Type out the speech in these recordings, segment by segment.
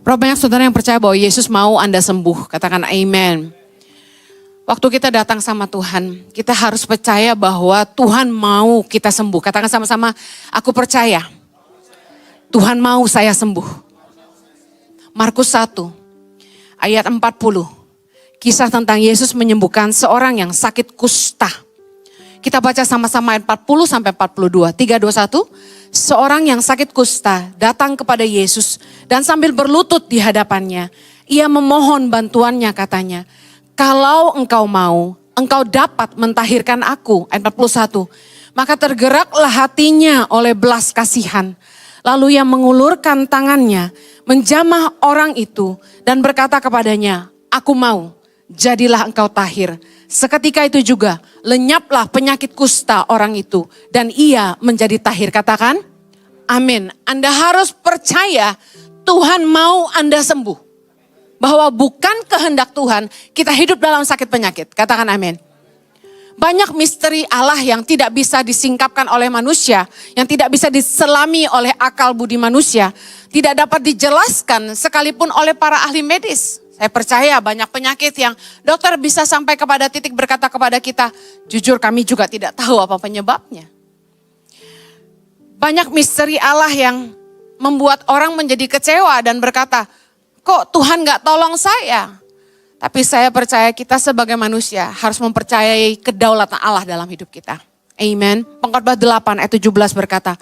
Berapa banyak saudara yang percaya bahwa Yesus mau Anda sembuh? Katakan amen. Waktu kita datang sama Tuhan, kita harus percaya bahwa Tuhan mau kita sembuh. Katakan sama-sama, aku percaya Tuhan mau saya sembuh. Markus 1 ayat 40. Kisah tentang Yesus menyembuhkan seorang yang sakit kusta. Kita baca sama-sama ayat 40 sampai 42. 3, 2, 1. Seorang yang sakit kusta datang kepada Yesus dan sambil berlutut di hadapannya, ia memohon bantuannya, katanya, kalau engkau mau, engkau dapat mentahirkan aku. Ayat 41. Maka tergeraklah hatinya oleh belas kasihan. Lalu ia mengulurkan tangannya, menjamah orang itu dan berkata kepadanya, aku mau, jadilah engkau tahir. Seketika itu juga lenyaplah penyakit kusta orang itu dan ia menjadi tahir. Katakan amin. Anda harus percaya Tuhan mau Anda sembuh. Bahwa bukan kehendak Tuhan kita hidup dalam sakit penyakit. Katakan amin. Banyak misteri Allah yang tidak bisa disingkapkan oleh manusia, yang tidak bisa diselami oleh akal budi manusia, tidak dapat dijelaskan sekalipun oleh para ahli medis. Saya percaya banyak penyakit yang dokter bisa sampai kepada titik berkata kepada kita, jujur kami juga tidak tahu apa penyebabnya. Banyak misteri Allah yang membuat orang menjadi kecewa dan berkata, kok Tuhan gak tolong saya? Tapi saya percaya kita sebagai manusia harus mempercayai kedaulatan Allah dalam hidup kita. Amen. Pengkhotbah 8 ayat 17 berkata,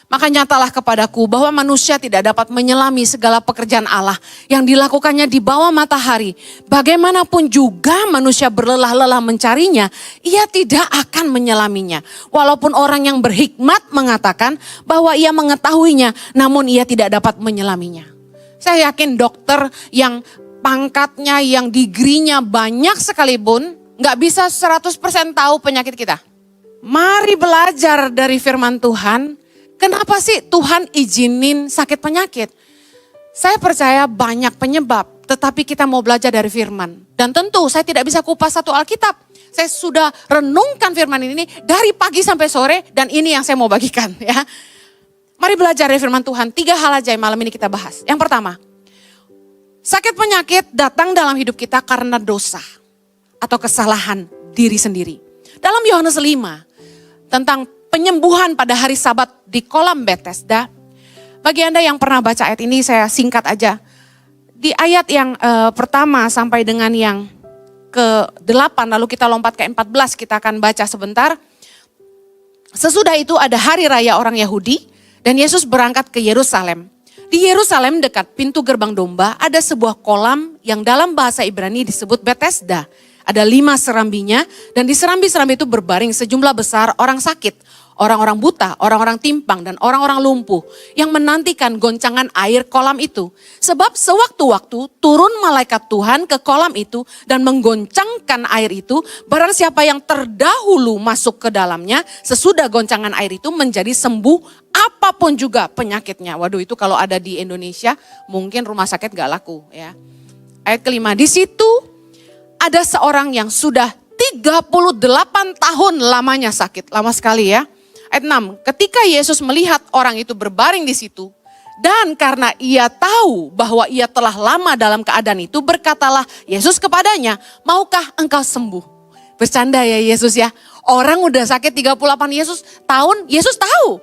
maka nyatalah kepadaku bahwa manusia tidak dapat menyelami segala pekerjaan Allah yang dilakukannya di bawah matahari. Bagaimanapun juga manusia berlelah-lelah mencarinya, ia tidak akan menyelaminya. Walaupun orang yang berhikmat mengatakan bahwa ia mengetahuinya, namun ia tidak dapat menyelaminya. Saya yakin dokter yang pangkatnya, yang degree-nya banyak sekalipun, gak bisa 100% tahu penyakit kita. Mari belajar dari firman Tuhan. Kenapa sih Tuhan izinin sakit penyakit? Saya percaya banyak penyebab, tetapi kita mau belajar dari firman. Dan tentu saya tidak bisa kupas satu Alkitab. Saya sudah renungkan firman ini dari pagi sampai sore dan ini yang saya mau bagikan ya. Mari belajar dari firman Tuhan. 3 hal aja yang malam ini kita bahas. Yang pertama, sakit penyakit datang dalam hidup kita karena dosa atau kesalahan diri sendiri. Dalam Yohanes 5 tentang penyembuhan pada hari Sabat di kolam Bethesda. Bagi Anda yang pernah baca ayat ini saya singkat aja. Di ayat yang pertama sampai dengan yang ke-8 lalu kita lompat ke 14 kita akan baca sebentar. Sesudah itu ada hari raya orang Yahudi dan Yesus berangkat ke Yerusalem. Di Yerusalem dekat pintu gerbang domba ada sebuah kolam yang dalam bahasa Ibrani disebut Bethesda. Ada 5 serambinya dan di serambi-serambi itu berbaring sejumlah besar orang sakit. Orang-orang buta, orang-orang timpang dan orang-orang lumpuh yang menantikan goncangan air kolam itu. Sebab sewaktu-waktu turun malaikat Tuhan ke kolam itu dan menggoncangkan air itu. Barang siapa yang terdahulu masuk ke dalamnya sesudah goncangan air itu menjadi sembuh apapun juga penyakitnya. Waduh, itu kalau ada di Indonesia mungkin rumah sakit gak laku ya. Ayat kelima, di situ ada seorang yang sudah 38 tahun lamanya sakit. Lama sekali ya. Ayat 6, ketika Yesus melihat orang itu berbaring di situ, dan karena ia tahu bahwa ia telah lama dalam keadaan itu, berkatalah Yesus kepadanya, maukah engkau sembuh? Bercanda ya Yesus ya, orang udah sakit 38 Yesus tahu.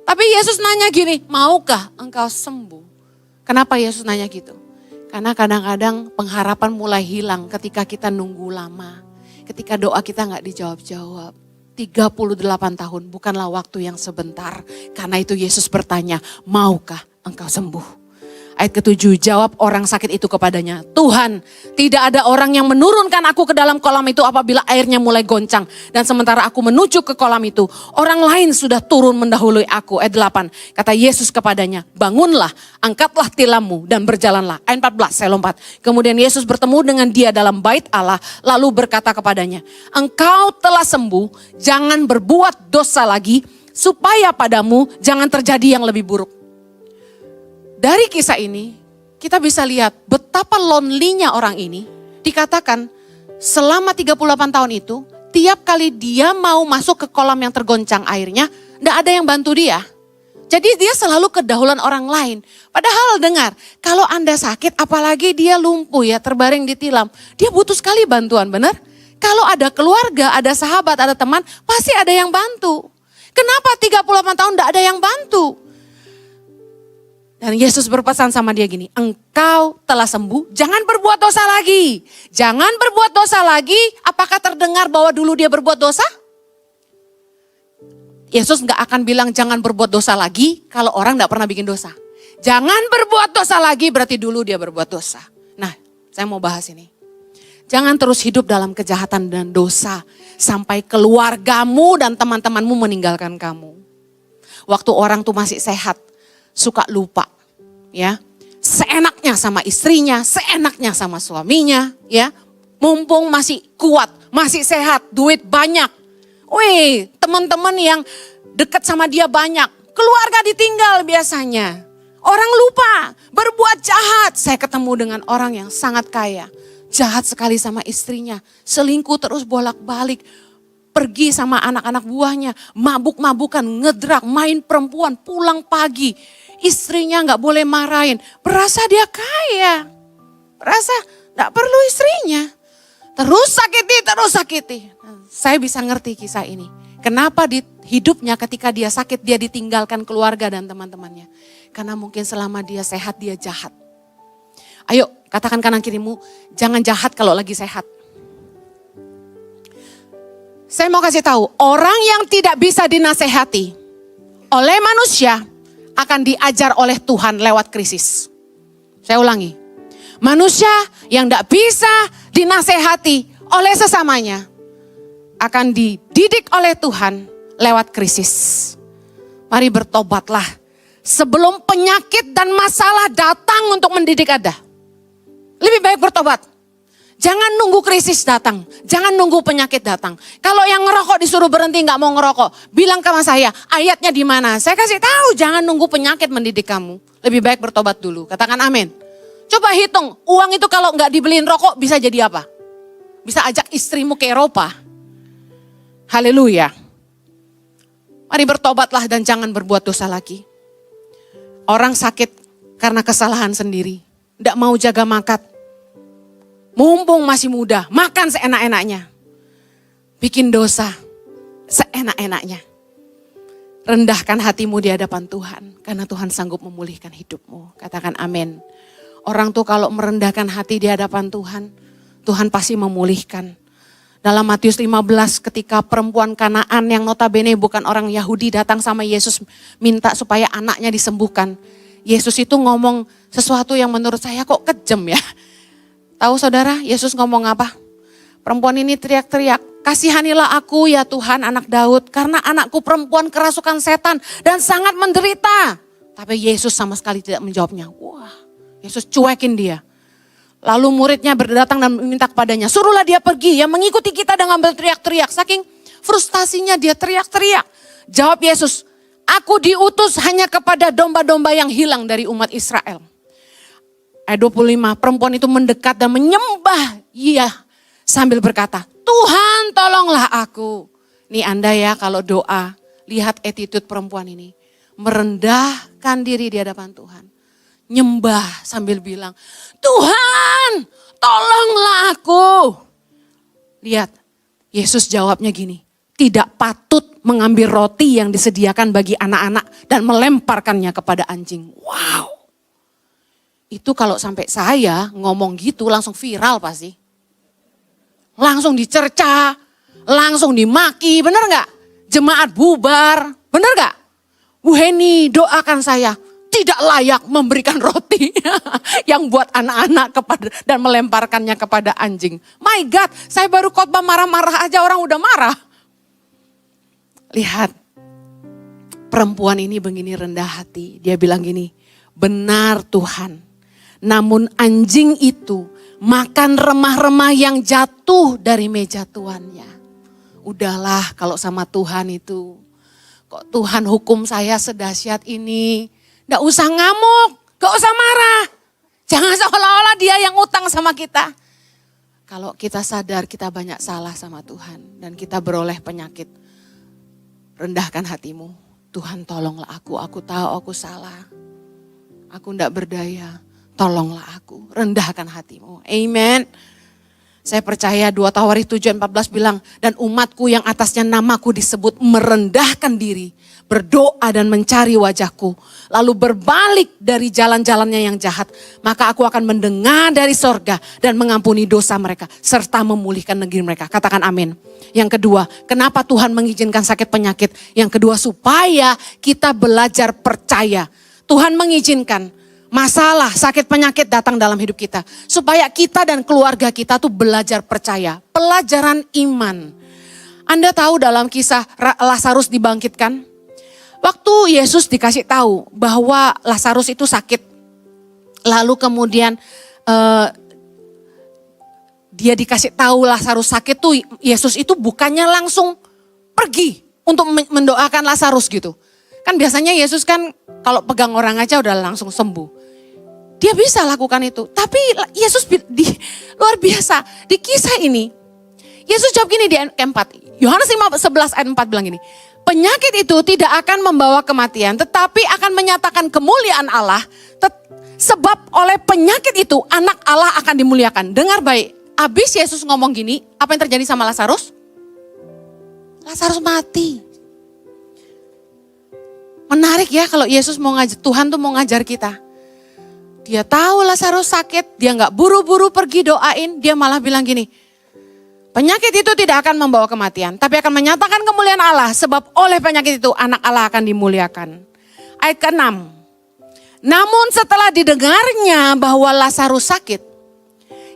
Tapi Yesus nanya gini, maukah engkau sembuh? Kenapa Yesus nanya gitu? Karena kadang-kadang pengharapan mulai hilang ketika kita nunggu lama, ketika doa kita gak dijawab-jawab. 38 tahun bukanlah waktu yang sebentar. Karena itu Yesus bertanya, maukah engkau sembuh? Ayat ke-7, jawab orang sakit itu kepadanya, Tuhan, tidak ada orang yang menurunkan aku ke dalam kolam itu apabila airnya mulai goncang. Dan sementara aku menuju ke kolam itu, orang lain sudah turun mendahului aku. Ayat 8, kata Yesus kepadanya, bangunlah, angkatlah tilammu dan berjalanlah. Ayat 14, saya lompat. Kemudian Yesus bertemu dengan dia dalam bait Allah, lalu berkata kepadanya, engkau telah sembuh, jangan berbuat dosa lagi, supaya padamu jangan terjadi yang lebih buruk. Dari kisah ini kita bisa lihat betapa lonely-nya orang ini. Dikatakan selama 38 tahun itu tiap kali dia mau masuk ke kolam yang tergoncang airnya, tidak ada yang bantu dia. Jadi dia selalu kedahuluan orang lain. Padahal dengar, kalau Anda sakit apalagi dia lumpuh ya, terbaring di tilam. Dia butuh sekali bantuan, benar? Kalau ada keluarga, ada sahabat, ada teman, pasti ada yang bantu. Kenapa 38 tahun tidak ada yang bantu? Dan Yesus berpesan sama dia gini, engkau telah sembuh, jangan berbuat dosa lagi. Jangan berbuat dosa lagi, apakah terdengar bahwa dulu dia berbuat dosa? Yesus gak akan bilang jangan berbuat dosa lagi kalau orang gak pernah bikin dosa. Jangan berbuat dosa lagi berarti dulu dia berbuat dosa. Nah, saya mau bahas ini. Jangan terus hidup dalam kejahatan dan dosa sampai keluargamu dan teman-temanmu meninggalkan kamu. Waktu orang tuh masih sehat, suka lupa, ya. Seenaknya sama istrinya, seenaknya sama suaminya, ya. Mumpung masih kuat, masih sehat, duit banyak. Wih, teman-teman yang dekat sama dia banyak. Keluarga ditinggal biasanya. Orang lupa, berbuat jahat. Saya ketemu dengan orang yang sangat kaya. Jahat sekali sama istrinya. Selingkuh terus bolak-balik. Pergi sama anak-anak buahnya. Mabuk-mabukan, ngedrak, main perempuan, pulang pagi. Istrinya gak boleh marahin. Berasa dia kaya. Berasa gak perlu istrinya. Terus sakiti. Saya bisa ngerti kisah ini. Kenapa di hidupnya ketika dia sakit dia ditinggalkan keluarga dan teman-temannya. Karena mungkin selama dia sehat dia jahat. Ayo katakan kanan kirimu, jangan jahat kalau lagi sehat. Saya mau kasih tahu, orang yang tidak bisa dinasehati oleh manusia akan diajar oleh Tuhan lewat krisis. Saya ulangi, manusia yang tidak bisa dinasehati oleh sesamanya akan dididik oleh Tuhan lewat krisis. Mari bertobatlah sebelum penyakit dan masalah datang untuk mendidik Anda. Lebih baik bertobat. Jangan nunggu krisis datang, jangan nunggu penyakit datang. Kalau yang ngerokok disuruh berhenti nggak mau ngerokok, bilang sama saya, ayatnya di mana? Saya kasih tahu, jangan nunggu penyakit mendidik kamu. Lebih baik bertobat dulu. Katakan amin. Coba hitung, uang itu kalau nggak dibeliin rokok bisa jadi apa? Bisa ajak istrimu ke Eropa. Haleluya. Mari bertobatlah dan jangan berbuat dosa lagi. Orang sakit karena kesalahan sendiri. Tidak mau jaga makan. Mumpung masih muda, makan seenak-enaknya. Bikin dosa seenak-enaknya. Rendahkan hatimu di hadapan Tuhan. Karena Tuhan sanggup memulihkan hidupmu. Katakan amin. Orang tuh kalau merendahkan hati di hadapan Tuhan, Tuhan pasti memulihkan. Dalam Matius 15 ketika perempuan Kanaan yang notabene bukan orang Yahudi datang sama Yesus minta supaya anaknya disembuhkan. Yesus itu ngomong sesuatu yang menurut saya kok kejam ya. Tahu saudara Yesus ngomong apa? Perempuan ini teriak-teriak, kasihanilah aku ya Tuhan anak Daud karena anakku perempuan kerasukan setan dan sangat menderita. Tapi Yesus sama sekali tidak menjawabnya. Wah, Yesus cuekin dia. Lalu muridnya berdatang dan meminta kepadanya, suruhlah dia pergi, yang mengikuti kita dengan berteriak-teriak. Saking frustasinya dia teriak-teriak. Jawab Yesus, aku diutus hanya kepada domba-domba yang hilang dari umat Israel. Ayat 25, perempuan itu mendekat dan menyembah ia sambil berkata, Tuhan tolonglah aku. Nih Anda ya kalau doa, lihat attitude perempuan ini. Merendahkan diri di hadapan Tuhan. Nyembah sambil bilang, Tuhan tolonglah aku. Lihat, Yesus jawabnya gini, tidak patut mengambil roti yang disediakan bagi anak-anak dan melemparkannya kepada anjing. Wow. Itu kalau sampai saya ngomong gitu langsung viral pasti. Langsung dicerca, langsung dimaki, bener gak? Jemaat bubar, bener gak? Bu Heni doakan saya. Tidak layak memberikan roti yang buat anak-anak kepada dan melemparkannya kepada anjing. My God, saya baru khotbah marah-marah aja orang udah marah. Lihat, perempuan ini begini rendah hati. Dia bilang gini, benar Tuhan. Namun anjing itu makan remah-remah yang jatuh dari meja tuannya. Udahlah kalau sama Tuhan itu. Kok Tuhan hukum saya sedahsyat ini. Gak usah ngamuk, gak usah marah. Jangan seolah-olah dia yang utang sama kita. Kalau kita sadar kita banyak salah sama Tuhan dan kita beroleh penyakit. Rendahkan hatimu. Tuhan tolonglah aku tahu aku salah. Aku tidak berdaya, tolonglah aku, rendahkan hatimu. Amen. Saya percaya 2 Tawarikh 7:14 bilang, dan umatku yang atasnya namaku disebut merendahkan diri, berdoa dan mencari wajahku, lalu berbalik dari jalan-jalannya yang jahat, maka aku akan mendengar dari sorga dan mengampuni dosa mereka, serta memulihkan negeri mereka. Katakan amin. Yang kedua, kenapa Tuhan mengizinkan sakit penyakit? Yang kedua, supaya kita belajar percaya. Tuhan mengizinkan masalah, sakit penyakit datang dalam hidup kita. Supaya kita dan keluarga kita tuh belajar percaya. Pelajaran iman. Anda tahu dalam kisah Lazarus dibangkitkan? Waktu Yesus dikasih tahu bahwa Lazarus itu sakit. Lalu kemudian dia dikasih tahu Lazarus sakit tuh, Yesus itu bukannya langsung pergi untuk mendoakan Lazarus gitu. Kan biasanya Yesus kan kalau pegang orang aja udah langsung sembuh. Dia bisa lakukan itu. Tapi Yesus luar biasa. Di kisah ini, Yesus jawab gini di ayat keempat. Yohanes 11 ayat 4 bilang gini. Penyakit itu tidak akan membawa kematian, tetapi akan menyatakan kemuliaan Allah. Sebab oleh penyakit itu anak Allah akan dimuliakan. Dengar baik, habis Yesus ngomong gini, apa yang terjadi sama Lazarus? Lazarus mati. Menarik ya kalau Yesus mau ngajar, Tuhan tuh mau ngajar kita. Dia tahu Lazarus sakit, dia gak buru-buru pergi doain, dia malah bilang gini, penyakit itu tidak akan membawa kematian, tapi akan menyatakan kemuliaan Allah, sebab oleh penyakit itu anak Allah akan dimuliakan. Ayat ke-6, namun setelah didengarnya bahwa Lazarus sakit,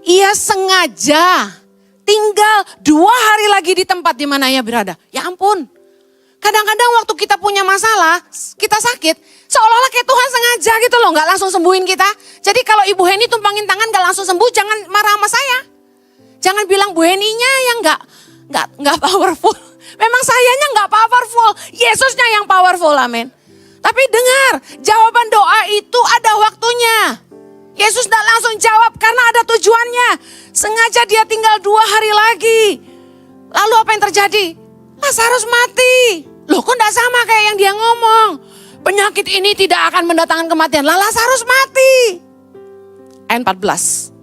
ia sengaja tinggal 2 hari lagi di tempat di mana ia berada. Ya ampun, kadang-kadang waktu kita punya masalah, kita sakit, seolah-olah kayak Tuhan sengaja gitu loh, gak langsung sembuhin kita. Jadi kalau Ibu Heni tumpangin tangan gak langsung sembuh, jangan marah sama saya. Jangan bilang Bu Heninya yang gak powerful. Memang sayanya gak powerful, Yesusnya yang powerful, amin. Tapi dengar, jawaban doa itu ada waktunya. Yesus gak langsung jawab karena ada tujuannya. Sengaja dia tinggal 2 hari lagi. Lalu apa yang terjadi? Lazarus mati. Loh kok gak sama kayak yang dia ngomong? Penyakit ini tidak akan mendatangkan kematian. Lah Lazarus mati. Ayat 14.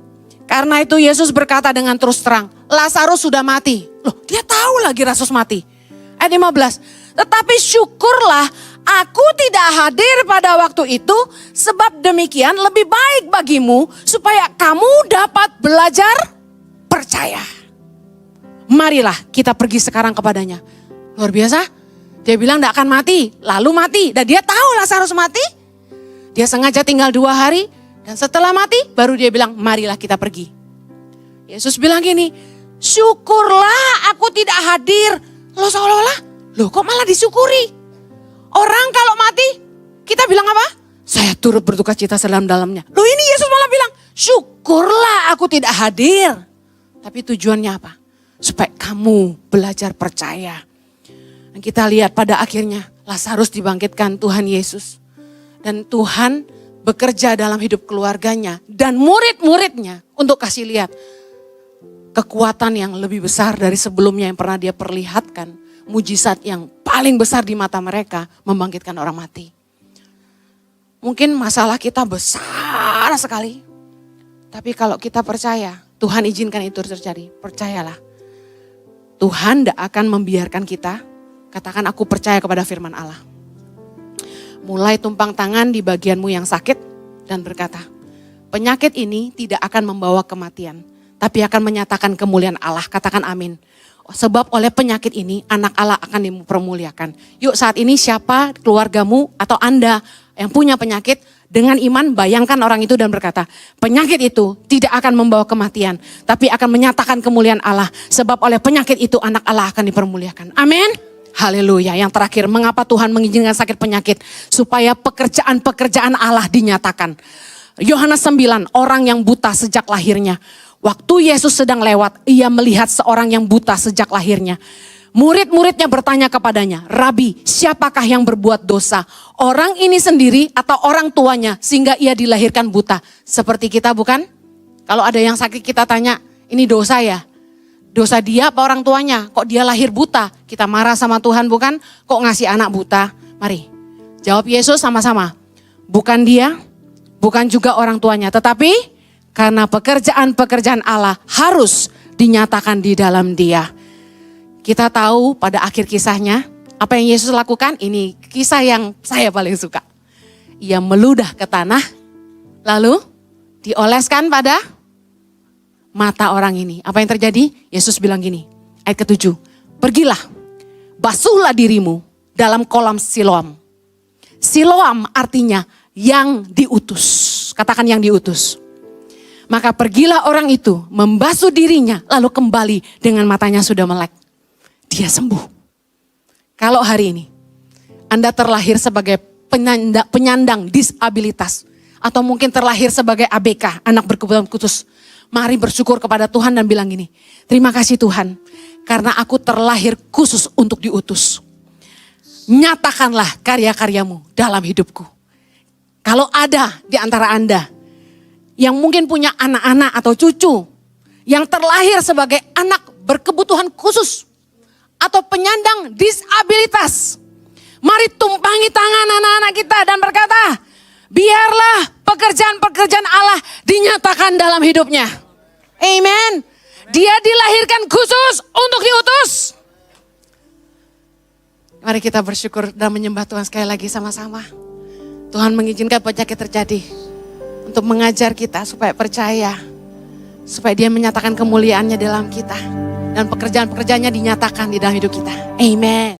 Karena itu Yesus berkata dengan terus terang, Lazarus sudah mati. Loh dia tahu lagi Lazarus mati. Ayat 15. Tetapi syukurlah aku tidak hadir pada waktu itu, sebab demikian lebih baik bagimu supaya kamu dapat belajar percaya. Marilah kita pergi sekarang kepadanya. Luar biasa. Dia bilang tidak akan mati, lalu mati. Dan dia tahu Lazarus mati. Dia sengaja tinggal 2 hari. Dan setelah mati, baru dia bilang, marilah kita pergi. Yesus bilang gini, syukurlah aku tidak hadir. Loh seolah-olah, loh kok malah disyukuri? Orang kalau mati, kita bilang apa? Saya turut berduka cita sedalam-dalamnya. Loh ini Yesus malah bilang, syukurlah aku tidak hadir. Tapi tujuannya apa? Supaya kamu belajar percaya. Dan kita lihat pada akhirnya Lazarus dibangkitkan Tuhan Yesus. Dan Tuhan bekerja dalam hidup keluarganya dan murid-muridnya untuk kasih lihat kekuatan yang lebih besar dari sebelumnya yang pernah dia perlihatkan. Mujizat yang paling besar di mata mereka, membangkitkan orang mati. Mungkin masalah kita besar sekali. Tapi kalau kita percaya, Tuhan izinkan itu terjadi. Percayalah, Tuhan tidak akan membiarkan kita. Katakan aku percaya kepada firman Allah. Mulai tumpang tangan di bagianmu yang sakit dan berkata, penyakit ini tidak akan membawa kematian, tapi akan menyatakan kemuliaan Allah. Katakan amin. Sebab oleh penyakit ini anak Allah akan dipermuliakan. Yuk saat ini siapa keluargamu atau Anda yang punya penyakit, dengan iman bayangkan orang itu dan berkata, penyakit itu tidak akan membawa kematian, tapi akan menyatakan kemuliaan Allah. Sebab oleh penyakit itu anak Allah akan dipermuliakan. Amin. Haleluya. Yang terakhir, mengapa Tuhan mengizinkan sakit penyakit? Supaya pekerjaan-pekerjaan Allah dinyatakan. Yohanes 9, orang yang buta sejak lahirnya. Waktu Yesus sedang lewat, ia melihat seorang yang buta sejak lahirnya. Murid-muridnya bertanya kepadanya, Rabi, siapakah yang berbuat dosa? Orang ini sendiri atau orang tuanya sehingga ia dilahirkan buta? Seperti kita bukan? Kalau ada yang sakit kita tanya, ini dosa ya? Dosa dia apa orang tuanya? Kok dia lahir buta? Kita marah sama Tuhan bukan? Kok ngasih anak buta? Mari, jawab Yesus sama-sama. Bukan dia, bukan juga orang tuanya, tetapi karena pekerjaan-pekerjaan Allah harus dinyatakan di dalam dia. Kita tahu pada akhir kisahnya, apa yang Yesus lakukan? Ini kisah yang saya paling suka. Ia meludah ke tanah, lalu dioleskan pada mata orang ini. Apa yang terjadi? Yesus bilang gini, ayat ke-7. Pergilah, basuhlah dirimu dalam kolam Siloam. Siloam artinya yang diutus. Katakan yang diutus. Maka pergilah orang itu membasuh dirinya lalu kembali dengan matanya sudah melek. Dia sembuh. Kalau hari ini Anda terlahir sebagai penyandang disabilitas atau mungkin terlahir sebagai ABK, anak berkebutuhan khusus. Mari bersyukur kepada Tuhan dan bilang gini, terima kasih Tuhan karena aku terlahir khusus untuk diutus. Nyatakanlah karya-karyamu dalam hidupku. Kalau ada di antara Anda yang mungkin punya anak-anak atau cucu yang terlahir sebagai anak berkebutuhan khusus atau penyandang disabilitas, mari tumpangi tangan anak-anak kita dan berkata, biarlah pekerjaan-pekerjaan Allah dinyatakan dalam hidupnya. Amen. Dia dilahirkan khusus untuk diutus. Mari kita bersyukur dan menyembah Tuhan sekali lagi sama-sama. Tuhan mengizinkan penyakit terjadi untuk mengajar kita supaya percaya. Supaya dia menyatakan kemuliaannya dalam kita. Dan pekerjaan-pekerjaannya dinyatakan di dalam hidup kita. Amen.